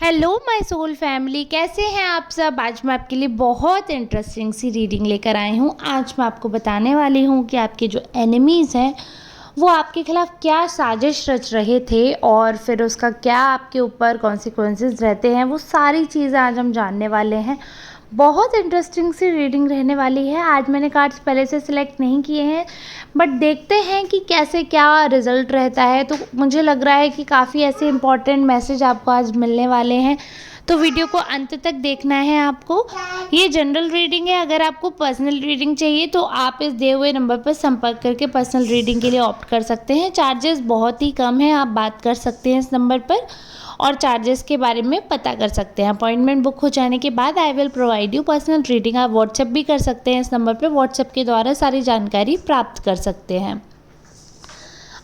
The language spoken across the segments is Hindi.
हेलो माय सोल फैमिली, कैसे हैं आप सब। आज मैं आपके लिए बहुत इंटरेस्टिंग सी रीडिंग लेकर आई हूँ। आज मैं आपको बताने वाली हूँ कि आपके जो एनिमीज़ हैं वो आपके खिलाफ क्या साजिश रच रहे थे और फिर उसका क्या आपके ऊपर कॉन्सिक्वेंसेस रहते हैं। वो सारी चीज़ें आज हम जानने वाले हैं। बहुत इंटरेस्टिंग सी रीडिंग रहने वाली है। आज मैंने कार्ड्स पहले से सिलेक्ट नहीं किए हैं, बट देखते हैं कि कैसे क्या रिज़ल्ट रहता है। तो मुझे लग रहा है कि काफ़ी ऐसे इंपॉर्टेंट मैसेज आपको आज मिलने वाले हैं, तो वीडियो को अंत तक देखना है आपको। ये जनरल रीडिंग है। अगर आपको पर्सनल रीडिंग चाहिए तो आप इस दिए हुए नंबर पर संपर्क करके पर्सनल रीडिंग के लिए ऑप्ट कर सकते हैं। चार्जेस बहुत ही कम है, आप बात कर सकते हैं इस नंबर पर और चार्जेस के बारे में पता कर सकते हैं। अपॉइंटमेंट बुक हो जाने के बाद I will provide you personal reading. आप व्हाट्सएप भी कर सकते हैं इस नंबर पर, व्हाट्सएप के द्वारा सारी जानकारी प्राप्त कर सकते हैं।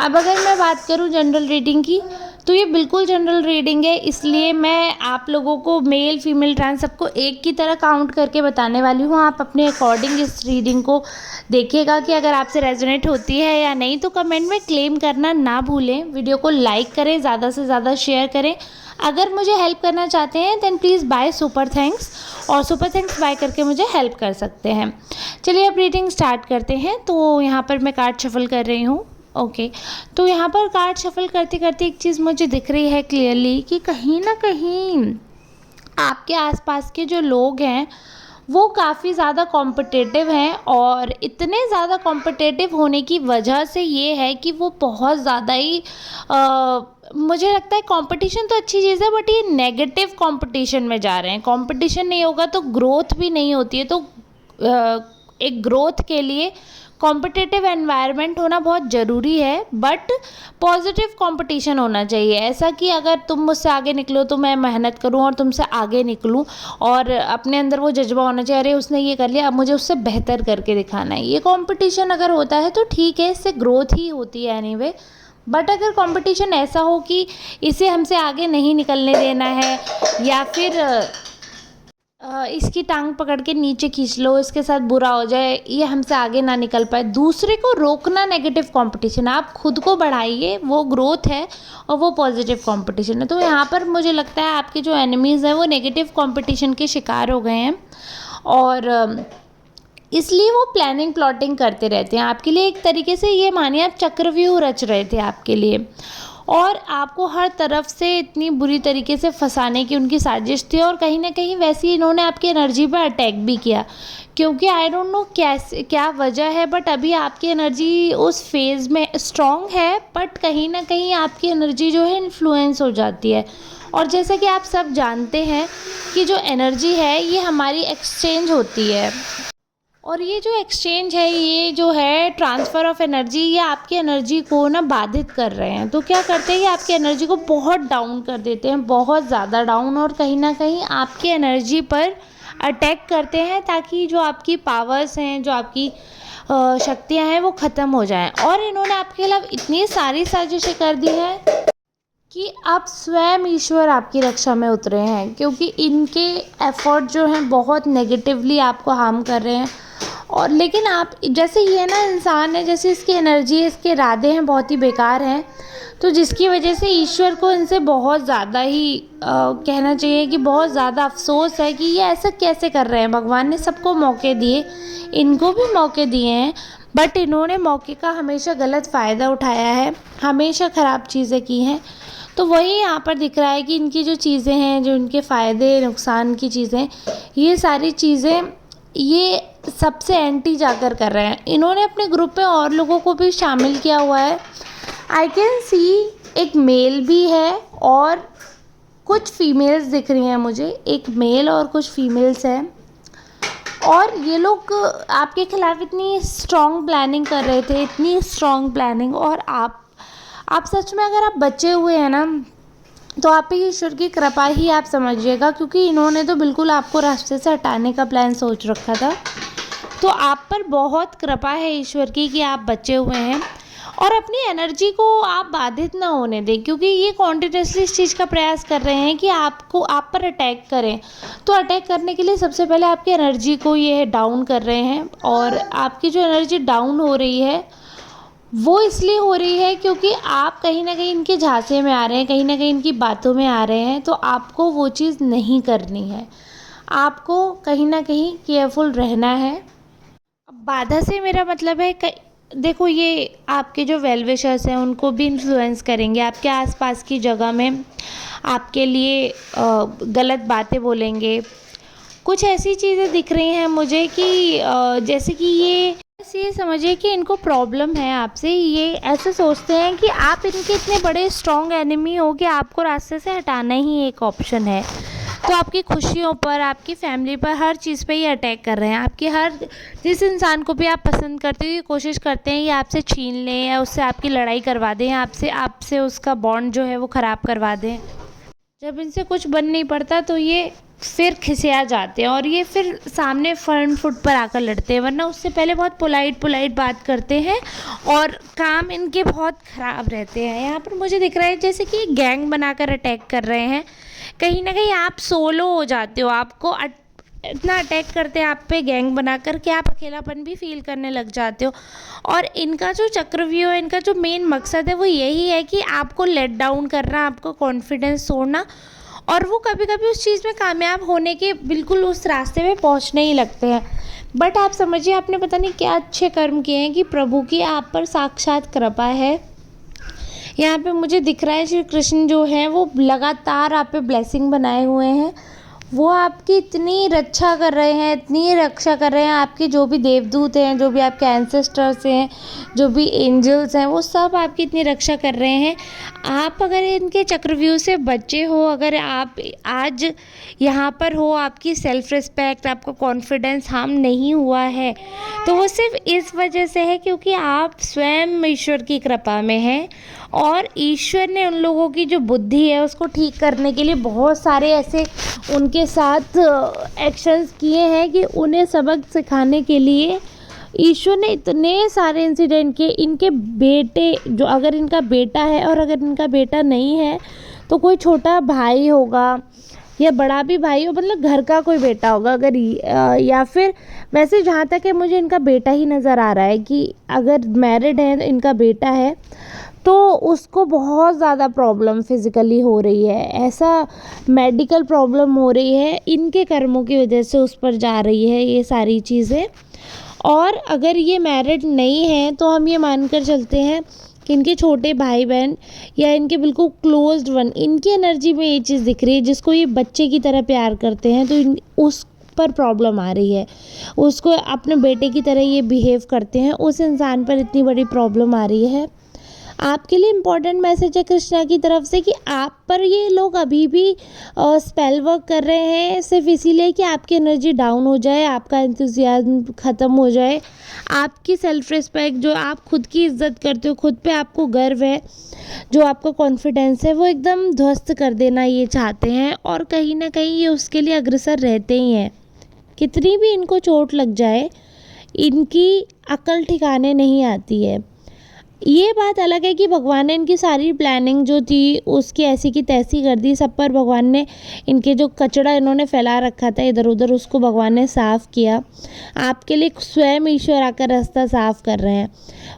अब अगर मैं बात करूं जनरल रीडिंग की, तो ये बिल्कुल जनरल रीडिंग है, इसलिए मैं आप लोगों को मेल फीमेल ट्रांस सबको एक की तरह काउंट करके बताने वाली हूँ। आप अपने अकॉर्डिंग इस रीडिंग को देखिएगा कि अगर आपसे रेजोनेट होती है या नहीं। तो कमेंट में क्लेम करना ना भूलें, वीडियो को लाइक करें, ज़्यादा से ज़्यादा शेयर करें। अगर मुझे हेल्प करना चाहते हैं then please buy super thanks, और सुपर थैंक्स बाय करके मुझे हेल्प कर सकते हैं। चलिए अब रीडिंग स्टार्ट करते हैं। तो यहाँ पर मैं कार्ड शफल कर रही हूँ। ओके तो यहाँ पर कार्ड शफल करते करते एक चीज़ मुझे दिख रही है क्लियरली कि कहीं ना कहीं आपके आसपास के जो लोग हैं वो काफ़ी ज़्यादा कॉम्पिटिटिव हैं, और इतने ज़्यादा कॉम्पिटिटिव होने की वजह से ये है कि वो बहुत ज़्यादा ही मुझे लगता है कंपटीशन तो अच्छी चीज़ है, बट ये नेगेटिव कंपटीशन में जा रहे हैं। कंपटीशन नहीं होगा तो ग्रोथ भी नहीं होती है। तो एक ग्रोथ के लिए कॉम्पिटिटिव एनवायरनमेंट होना बहुत ज़रूरी है, बट पॉजिटिव कंपटीशन होना चाहिए। ऐसा कि अगर तुम मुझसे आगे निकलो तो मैं मेहनत करूं और तुमसे आगे निकलूं, और अपने अंदर वो जज्बा होना चाहिए, अरे उसने ये कर लिया अब मुझे उससे बेहतर करके दिखाना है। ये कंपटीशन अगर होता है तो ठीक है, इससे ग्रोथ ही होती है एनीवे। बट अगर कंपटीशन ऐसा हो कि इसे हमसे आगे नहीं निकलने देना है, या फिर इसकी टांग पकड़ के नीचे खींच लो, इसके साथ बुरा हो जाए, ये हमसे आगे ना निकल पाए, दूसरे को रोकना नेगेटिव कंपटीशन। आप खुद को बढ़ाइए, वो ग्रोथ है और वो पॉजिटिव कंपटीशन है। तो यहाँ पर मुझे लगता है आपके जो एनिमीज़ हैं वो नेगेटिव कंपटीशन के शिकार हो गए हैं, और इसलिए वो प्लानिंग प्लॉटिंग करते रहते हैं आपके लिए। एक तरीके से ये मानिए आप चक्रव्यूह रच रहे थे आपके लिए, और आपको हर तरफ से इतनी बुरी तरीके से फंसाने की उनकी साजिश थी। और कहीं ना कहीं वैसे इन्होंने आपकी एनर्जी पर अटैक भी किया, क्योंकि आई डोंट नो कैसे क्या वजह है, बट अभी आपकी एनर्जी उस फेज़ में स्ट्रॉन्ग है, बट कहीं ना कहीं आपकी एनर्जी जो है इन्फ्लुएंस हो जाती है। और जैसे कि आप सब जानते हैं कि जो एनर्जी है ये हमारी एक्सचेंज होती है, और ये जो एक्सचेंज है, ये जो है ट्रांसफ़र ऑफ एनर्जी, ये आपकी एनर्जी को ना बाधित कर रहे हैं। तो क्या करते हैं कि आपकी एनर्जी को बहुत डाउन कर देते हैं, बहुत ज़्यादा डाउन, और कहीं ना कहीं आपकी एनर्जी पर अटैक करते हैं, ताकि जो आपकी पावर्स हैं, जो आपकी शक्तियां हैं वो ख़त्म हो जाएं। और इन्होंने आपके खिलाफ इतनी सारी साजिशें कर दी हैं कि अब स्वयं ईश्वर आपकी रक्षा में उतरे हैं, क्योंकि इनके एफर्ट जो हैं बहुत नेगेटिवली आपको हार्म कर रहे हैं। और लेकिन आप जैसे ये ना इंसान है, जैसे इसकी एनर्जी है, इसके इरादे हैं बहुत ही बेकार हैं, तो जिसकी वजह से ईश्वर को इनसे बहुत ज़्यादा ही कहना चाहिए कि बहुत ज़्यादा अफसोस है कि ये ऐसा कैसे कर रहे हैं। भगवान ने सबको मौके दिए, इनको भी मौके दिए हैं, बट इन्होंने मौके का हमेशा गलत फ़ायदा उठाया है, हमेशा ख़राब चीज़ें की हैं। तो वही यहाँ पर दिख रहा है कि इनकी जो चीज़ें हैं, जो इनके फ़ायदे नुकसान की चीज़ें, ये सारी चीज़ें ये सबसे एंटी जाकर कर रहे हैं। इन्होंने अपने ग्रुप में और लोगों को भी शामिल किया हुआ है। आई कैन सी एक मेल भी है और कुछ फीमेल्स दिख रही हैं मुझे, एक मेल और कुछ फीमेल्स हैं। और ये लोग आपके खिलाफ इतनी स्ट्रॉन्ग प्लानिंग कर रहे थे, इतनी स्ट्रॉन्ग प्लानिंग, और आप सच में अगर आप बचे हुए हैं ना, तो आप पे ईश्वर की कृपा ही आप समझिएगा, क्योंकि इन्होंने तो बिल्कुल आपको रास्ते से हटाने का प्लान सोच रखा था। तो आप पर बहुत कृपा है ईश्वर की कि आप बचे हुए हैं, और अपनी एनर्जी को आप बाधित ना होने दें, क्योंकि ये कॉन्टिन्यूसली इस चीज़ का प्रयास कर रहे हैं कि आप पर अटैक करें। तो अटैक करने के लिए सबसे पहले आपकी एनर्जी को ये डाउन कर रहे हैं, और आपकी जो एनर्जी डाउन हो रही है वो इसलिए हो रही है क्योंकि आप कहीं न कहीं इनके झांसे में आ रहे हैं, कहीं न कहीं इनकी बातों में आ रहे हैं, तो आपको वो चीज़ नहीं करनी है। आपको कहीं न कहीं केयरफुल रहना है। अब बाधा से मेरा मतलब है देखो, ये आपके जो वेल विशर्स हैं उनको भी इन्फ्लुएंस करेंगे, आपके आसपास की जगह में आपके लिए गलत बातें बोलेंगे। कुछ ऐसी चीज़ें दिख रही हैं मुझे कि जैसे कि ये बस ये समझिए कि इनको प्रॉब्लम है आपसे। ये ऐसे सोचते हैं कि आप इनके इतने बड़े स्ट्रॉन्ग एनिमी हो कि आपको रास्ते से हटाना ही एक ऑप्शन है। तो आपकी खुशियों पर, आपकी फैमिली पर, हर चीज़ पे ये अटैक कर रहे हैं। आपकी हर जिस इंसान को भी आप पसंद करते हो, ये कोशिश करते हैं ये आपसे छीन लें या उससे आपकी लड़ाई करवा दें, या आपसे आपसे उसका बॉन्ड जो है वो ख़राब करवा दें। जब इनसे कुछ बन नहीं पड़ता तो ये फिर खिसिया जाते हैं और ये फिर सामने फ्रंट फुट पर आकर लड़ते हैं, वरना उससे पहले बहुत पोलाइट बात करते हैं और काम इनके बहुत ख़राब रहते हैं। यहाँ पर मुझे दिख रहा है जैसे कि गैंग बनाकर अटैक कर रहे हैं। कहीं ना कहीं आप सोलो हो जाते हो, आपको इतना अटैक करते हैं आप पे गैंग बनाकर कि आप अकेलापन भी फील करने लग जाते हो। और इनका जो चक्रव्यूह है, इनका जो मेन मकसद है वो यही है कि आपको लेट डाउन करना, आपको कॉन्फिडेंस तोड़ना, और वो कभी कभी उस चीज़ में कामयाब होने के बिल्कुल उस रास्ते में पहुंचने ही लगते हैं। बट आप समझिए, आपने पता नहीं क्या अच्छे कर्म किए हैं कि प्रभु की आप पर साक्षात कृपा है। यहाँ पे मुझे दिख रहा है श्री कृष्ण जो है वो लगातार आप पे ब्लेसिंग बनाए हुए हैं। वो आपकी इतनी रक्षा कर रहे हैं, इतनी रक्षा कर रहे हैं। आपके जो भी देवदूत हैं, जो भी आपके एंसेस्टर्स हैं, जो भी एंजल्स हैं, वो सब आपकी इतनी रक्षा कर रहे हैं। आप अगर इनके चक्रव्यूह से बचे हो, अगर आप आज यहाँ पर हो, आपकी सेल्फ रिस्पेक्ट, आपका कॉन्फिडेंस हार्म नहीं हुआ है, तो वो सिर्फ इस वजह से है क्योंकि आप स्वयं ईश्वर की कृपा में हैं। और ईश्वर ने उन लोगों की जो बुद्धि है उसको ठीक करने के लिए बहुत सारे ऐसे उनके साथ एक्शंस किए हैं कि उन्हें सबक सिखाने के लिए ईश्वर ने इतने सारे इंसिडेंट किए। इनके बेटे जो, अगर इनका बेटा है और अगर इनका बेटा नहीं है तो कोई छोटा भाई होगा या बड़ा भी भाई हो, मतलब घर का कोई बेटा होगा अगर या फिर वैसे जहाँ तक है मुझे इनका बेटा ही नज़र आ रहा है कि अगर मैरिड है इनका बेटा है तो उसको बहुत ज़्यादा प्रॉब्लम फिज़िकली हो रही है, ऐसा मेडिकल प्रॉब्लम हो रही है, इनके कर्मों की वजह से उस पर जा रही है ये सारी चीज़ें। और अगर ये मैरिड नहीं है तो हम ये मानकर चलते हैं कि इनके छोटे भाई बहन या इनके बिल्कुल क्लोज्ड वन, इनकी एनर्जी में ये चीज़ दिख रही है जिसको ये बच्चे की तरह प्यार करते हैं, तो उस पर प्रॉब्लम आ रही है। उसको अपने बेटे की तरह ये बिहेव करते हैं, उस इंसान पर इतनी बड़ी प्रॉब्लम आ रही है। आपके लिए इम्पोर्टेंट मैसेज है कृष्णा की तरफ से कि आप पर ये लोग अभी भी स्पेल वर्क कर रहे हैं, सिर्फ इसीलिए कि आपकी एनर्जी डाउन हो जाए, आपका एंथुसियाज्म ख़त्म हो जाए, आपकी सेल्फ रिस्पेक्ट, जो आप खुद की इज्जत करते हो, खुद पे आपको गर्व है, जो आपका कॉन्फिडेंस है, वो एकदम ध्वस्त कर देना ये चाहते हैं। और कहीं ना कहीं ये उसके लिए अग्रसर रहते ही हैं। कितनी भी इनको चोट लग जाए, इनकी अक्ल ठिकाने नहीं आती है। ये बात अलग है कि भगवान ने इनकी सारी प्लानिंग जो थी उसकी ऐसी की तैसी कर दी, सब पर भगवान ने इनके जो कचरा इन्होंने फैला रखा था इधर उधर, उसको भगवान ने साफ़ किया। आपके लिए स्वयं ईश्वर आकर रास्ता साफ़ कर रहे हैं,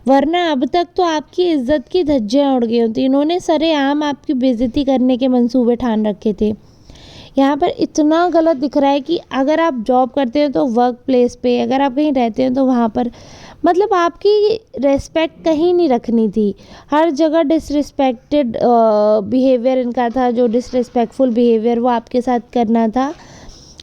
वरना अब तक तो आपकी इज्जत की धज्जियाँ उड़ गई होती। इन्होंने सरेआम आपकी बेइज्जती करने के मंसूबे ठान रखे थे। यहाँ पर इतना गलत दिख रहा है कि अगर आप जॉब करते हो तो वर्क प्लेस पे, अगर आप कहीं रहते हो तो वहाँ पर, मतलब आपकी रेस्पेक्ट कहीं नहीं रखनी थी, हर जगह डिसरिस्पेक्टेड बिहेवियर इनका था, जो डिसरिस्पेक्टफुल बिहेवियर वो आपके साथ करना था।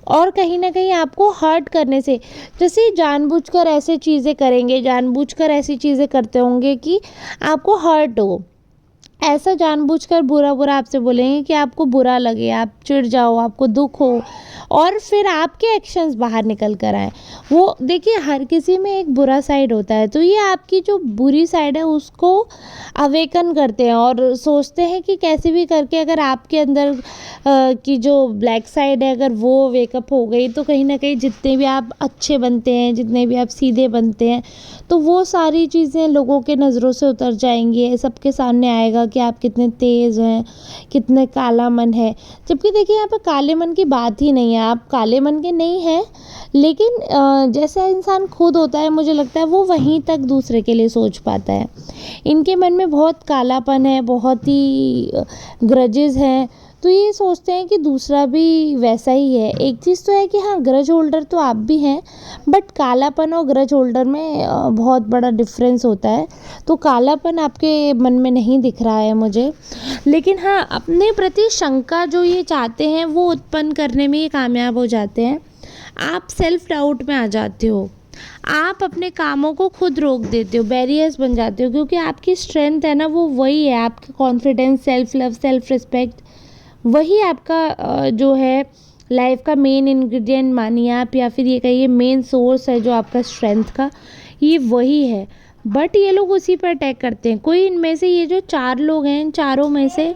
और कहीं ना कहीं आपको हर्ट करने से, जैसे जानबूझकर ऐसे चीज़ें करेंगे, जानबूझकर ऐसी चीज़ें करते होंगे कि आपको हर्ट हो, ऐसा जानबूझकर बुरा बुरा आपसे बोलेंगे कि आपको बुरा लगे, आप चिढ़ जाओ, आपको दुख हो, और फिर आपके एक्शंस बाहर निकल कर आए। वो देखिए, हर किसी में एक बुरा साइड होता है, तो ये आपकी जो बुरी साइड है उसको अवेकन करते हैं और सोचते हैं कि कैसे भी करके अगर आपके अंदर की जो ब्लैक साइड है अगर वो वेकअप हो गई तो कहीं ना कहीं जितने भी आप अच्छे बनते हैं, जितने भी आप सीधे बनते हैं, तो वो सारी चीज़ें लोगों के नज़रों से उतर जाएंगी। सबके सामने आएगा कि आप कितने तेज़ हैं, कितने काला मन है। जबकि देखिए यहाँ पे काले मन की बात ही नहीं है, आप काले मन के नहीं हैं, लेकिन जैसा इंसान खुद होता है मुझे लगता है वो वहीं तक दूसरे के लिए सोच पाता है। इनके मन में बहुत कालापन है, बहुत ही ग्रजेस हैं, तो ये सोचते हैं कि दूसरा भी वैसा ही है। एक चीज़ तो है कि हाँ, ग्रज होल्डर तो आप भी हैं, बट कालापन और ग्रज होल्डर में बहुत बड़ा डिफरेंस होता है। तो कालापन आपके मन में नहीं दिख रहा है मुझे, लेकिन हाँ, अपने प्रति शंका जो ये चाहते हैं वो उत्पन्न करने में ये कामयाब हो जाते हैं। आप सेल्फ डाउट में आ जाते हो, आप अपने कामों को खुद रोक देते हो, बैरियर्स बन जाते हो, क्योंकि आपकी स्ट्रेंथ है ना, वो वही है, आपकी confidence, self love, self respect, वही आपका जो है लाइफ का मेन इंग्रेडिएंट मानिए आप, या फिर ये कहिए मेन सोर्स है जो आपका स्ट्रेंथ का, ये वही है। बट ये लोग उसी पर अटैक करते हैं। कोई इनमें से, ये जो 4 लोग हैं, इन चारों में से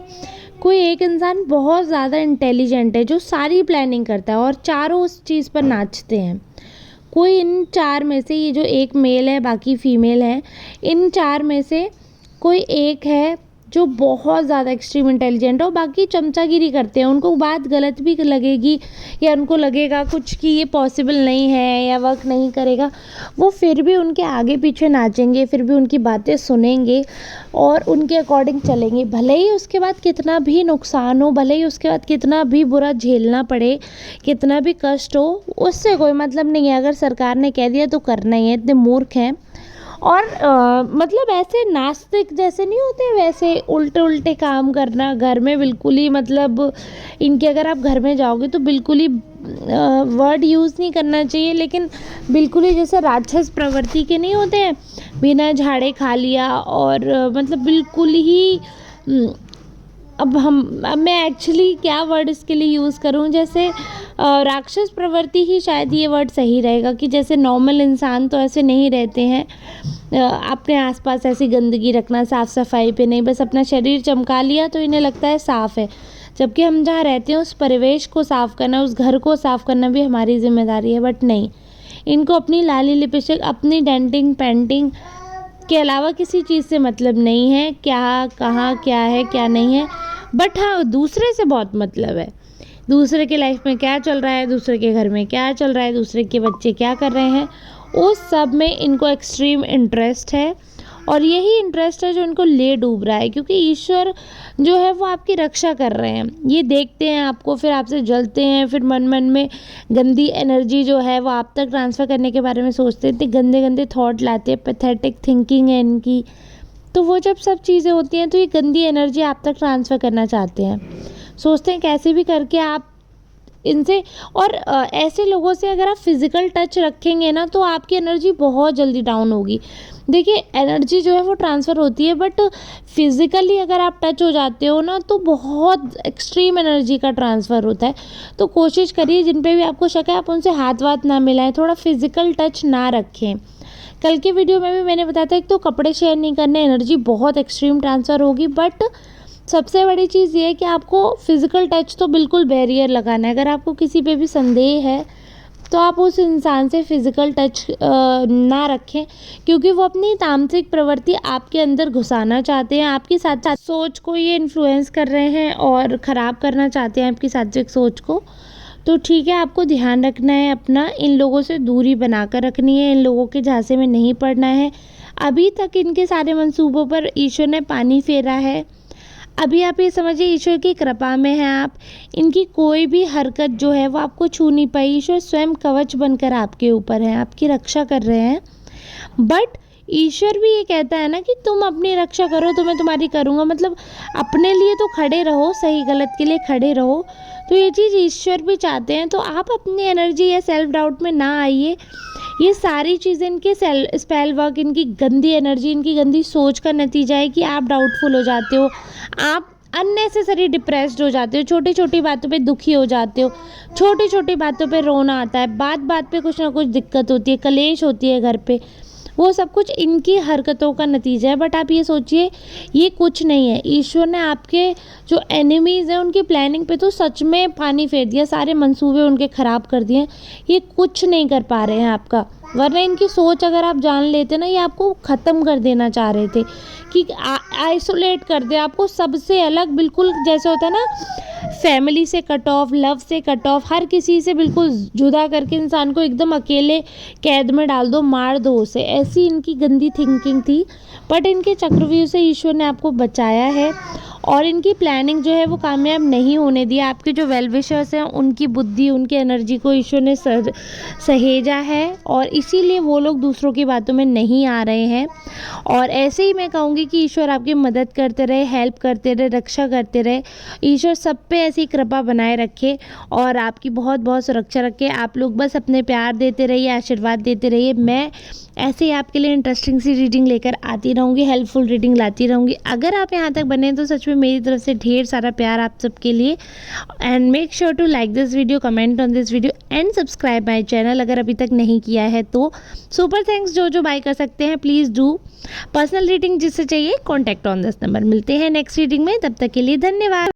कोई एक इंसान बहुत ज़्यादा इंटेलिजेंट है जो सारी प्लानिंग करता है और चारों उस चीज़ पर नाचते हैं। कोई इन 4 में से, ये जो एक मेल है बाकी फीमेल है, इन 4 में से कोई एक है जो बहुत ज़्यादा एक्सट्रीम इंटेलिजेंट है और बाकी चमचागिरी करते हैं। उनको बात गलत भी लगेगी या उनको लगेगा कुछ कि ये पॉसिबल नहीं है या वर्क नहीं करेगा, वो फिर भी उनके आगे पीछे नाचेंगे, फिर भी उनकी बातें सुनेंगे और उनके अकॉर्डिंग चलेंगे। भले ही उसके बाद कितना भी नुकसान हो, भले ही उसके बाद कितना भी बुरा झेलना पड़े, कितना भी कष्ट हो, उससे कोई मतलब नहीं है। अगर सरकार ने कह दिया तो करना ही है, इतने मूर्ख हैं। और मतलब ऐसे नास्तिक जैसे नहीं होते, वैसे उल्टे उल्टे काम करना घर में, बिल्कुल ही मतलब इनके अगर आप घर में जाओगे तो बिल्कुल ही वर्ड यूज़ नहीं करना चाहिए, लेकिन बिल्कुल ही जैसे राक्षस प्रवृत्ति के नहीं होते हैं, बिना झाड़े खा लिया और मतलब बिल्कुल ही अब मैं एक्चुअली क्या वर्ड इसके लिए यूज़ करूं, जैसे राक्षस प्रवृत्ति ही शायद ये वर्ड सही रहेगा, कि जैसे नॉर्मल इंसान तो ऐसे नहीं रहते हैं। अपने आसपास ऐसी गंदगी रखना, साफ़ सफाई पे नहीं, बस अपना शरीर चमका लिया तो इन्हें लगता है साफ़ है, जबकि हम जहाँ रहते हैं उस परिवेश को साफ़ करना, उस घर को साफ़ करना भी हमारी जिम्मेदारी है। बट नहीं, इनको अपनी लाली लिपस्टिक, अपनी डेंटिंग पेंटिंग के अलावा किसी चीज़ से मतलब नहीं है, क्या कहाँ क्या है क्या नहीं है। बट हाँ, दूसरे से बहुत मतलब है, दूसरे के लाइफ में क्या चल रहा है, दूसरे के घर में क्या चल रहा है, दूसरे के बच्चे क्या कर रहे हैं, उस सब में इनको एक्सट्रीम इंटरेस्ट है। और यही इंटरेस्ट है जो इनको ले डूब रहा है, क्योंकि ईश्वर जो है वो आपकी रक्षा कर रहे हैं। ये देखते हैं आपको, फिर आपसे जलते हैं, फिर मन मन में गंदी एनर्जी जो है वो आप तक ट्रांसफ़र करने के बारे में सोचते हैं, इतने गंदे गंदे थॉट लाते हैं, पैथेटिक थिंकिंग है इनकी। तो वो जब सब चीज़ें होती हैं तो ये गंदी एनर्जी आप तक ट्रांसफ़र करना चाहते हैं, सोचते हैं कैसे भी करके आप इनसे। और ऐसे लोगों से अगर आप फिज़िकल टच रखेंगे ना तो आपकी एनर्जी बहुत जल्दी डाउन होगी। देखिए, एनर्जी जो है वो ट्रांसफ़र होती है, बट फिज़िकली अगर आप टच हो जाते हो ना तो बहुत एक्सट्रीम एनर्जी का ट्रांसफ़र होता है। तो कोशिश करिए, जिन पे भी आपको शक है आप उनसे हाथ वाथ ना मिलाएं, थोड़ा फिज़िकल टच ना रखें। कल के वीडियो में भी मैंने बताया था, एक तो कपड़े शेयर नहीं करने, एनर्जी बहुत एक्सट्रीम ट्रांसफ़र होगी, बट सबसे बड़ी चीज़ ये है कि आपको फ़िज़िकल टच तो बिल्कुल बैरियर लगाना है। अगर आपको किसी पे भी संदेह है तो आप उस इंसान से फ़िज़िकल टच ना रखें, क्योंकि वो अपनी तामसिक प्रवृत्ति आपके अंदर घुसाना चाहते हैं, आपकी साथ सोच को ये इन्फ्लुएंस कर रहे हैं और ख़राब करना चाहते हैं आपकी सात्विक सोच को। तो ठीक है, आपको ध्यान रखना है अपना, इन लोगों से दूरी बनाकर रखनी है, इन लोगों के झांसे में नहीं पड़ना है। अभी तक इनके सारे मंसूबों पर ईश्वर ने पानी फेरा है। अभी आप ये समझिए, ईश्वर की कृपा में हैं आप, इनकी कोई भी हरकत जो है वो आपको छू नहीं पाई। ईश्वर स्वयं कवच बनकर आपके ऊपर हैं, आपकी रक्षा कर रहे हैं। बट ईश्वर भी ये कहता है ना कि तुम अपनी रक्षा करो तो मैं तुम्हारी करूँगा, मतलब अपने लिए तो खड़े रहो, सही गलत के लिए खड़े रहो। तो ये चीज़ ईश्वर भी चाहते हैं, तो आप अपनी एनर्जी या सेल्फ डाउट में ना आइए। ये सारी चीज़ें इनके स्पेल वर्क, इनकी गंदी एनर्जी, इनकी गंदी सोच का नतीजा है कि आप डाउटफुल हो जाते हो, आप अननेसेसरी डिप्रेस्ड हो जाते हो, छोटी छोटी बातों पे दुखी हो जाते हो, छोटी छोटी बातों पे रोना आता है, बात बात पे कुछ ना कुछ दिक्कत होती है, कलेश होती है घर पे। वो सब कुछ इनकी हरकतों का नतीजा है। बट आप ये सोचिए, ये कुछ नहीं है। ईश्वर ने आपके जो एनिमीज़ हैं उनकी प्लानिंग पे तो सच में पानी फेर दिया, सारे मंसूबे उनके ख़राब कर दिए। ये कुछ नहीं कर पा रहे हैं आपका। वरना इनकी सोच अगर आप जान लेते ना, ये आपको ख़त्म कर देना चाह रहे थे कि आइसोलेट कर दे आपको सबसे अलग, बिल्कुल जैसे होता है ना फैमिली से कट ऑफ, लव से कट ऑफ, हर किसी से बिल्कुल जुदा करके इंसान को एकदम अकेले कैद में डाल दो, मार दो उसे, ऐसी इनकी गंदी थिंकिंग थी। बट इनके चक्रव्यूह से ईश्वर ने आपको बचाया है और इनकी प्लानिंग जो है वो कामयाब नहीं होने दी। आपके जो वेल विशर्स हैं उनकी बुद्धि, उनकी एनर्जी को ईश्वर ने सहेजा है और इसीलिए वो लोग दूसरों की बातों में नहीं आ रहे हैं। और ऐसे ही मैं कहूँगी कि ईश्वर आपकी मदद करते रहे, हेल्प करते रहे, रक्षा करते रहे। ईश्वर सब पे ऐसी कृपा बनाए रखे और आपकी बहुत बहुत सुरक्षा रखे। आप लोग बस अपने प्यार देते रहिए, आशीर्वाद देते रहिए। मैं ऐसे ही आपके लिए इंटरेस्टिंग सी रीडिंग लेकर आती रहूँगी, हेल्पफुल रीडिंग लाती रहूँगी। अगर आप यहाँ तक बने तो सच में मेरी तरफ से ढेर सारा प्यार आप सबके लिए। And make sure to like this video, comment on this video and subscribe my channel अगर अभी तक नहीं किया है तो। सुपर थैंक्स जो बाय कर सकते हैं प्लीज़ डू। पर्सनल रीडिंग जिससे चाहिए कॉन्टैक्ट ऑन दिस नंबर। मिलते हैं नेक्स्ट रीडिंग में, तब तक के लिए धन्यवाद।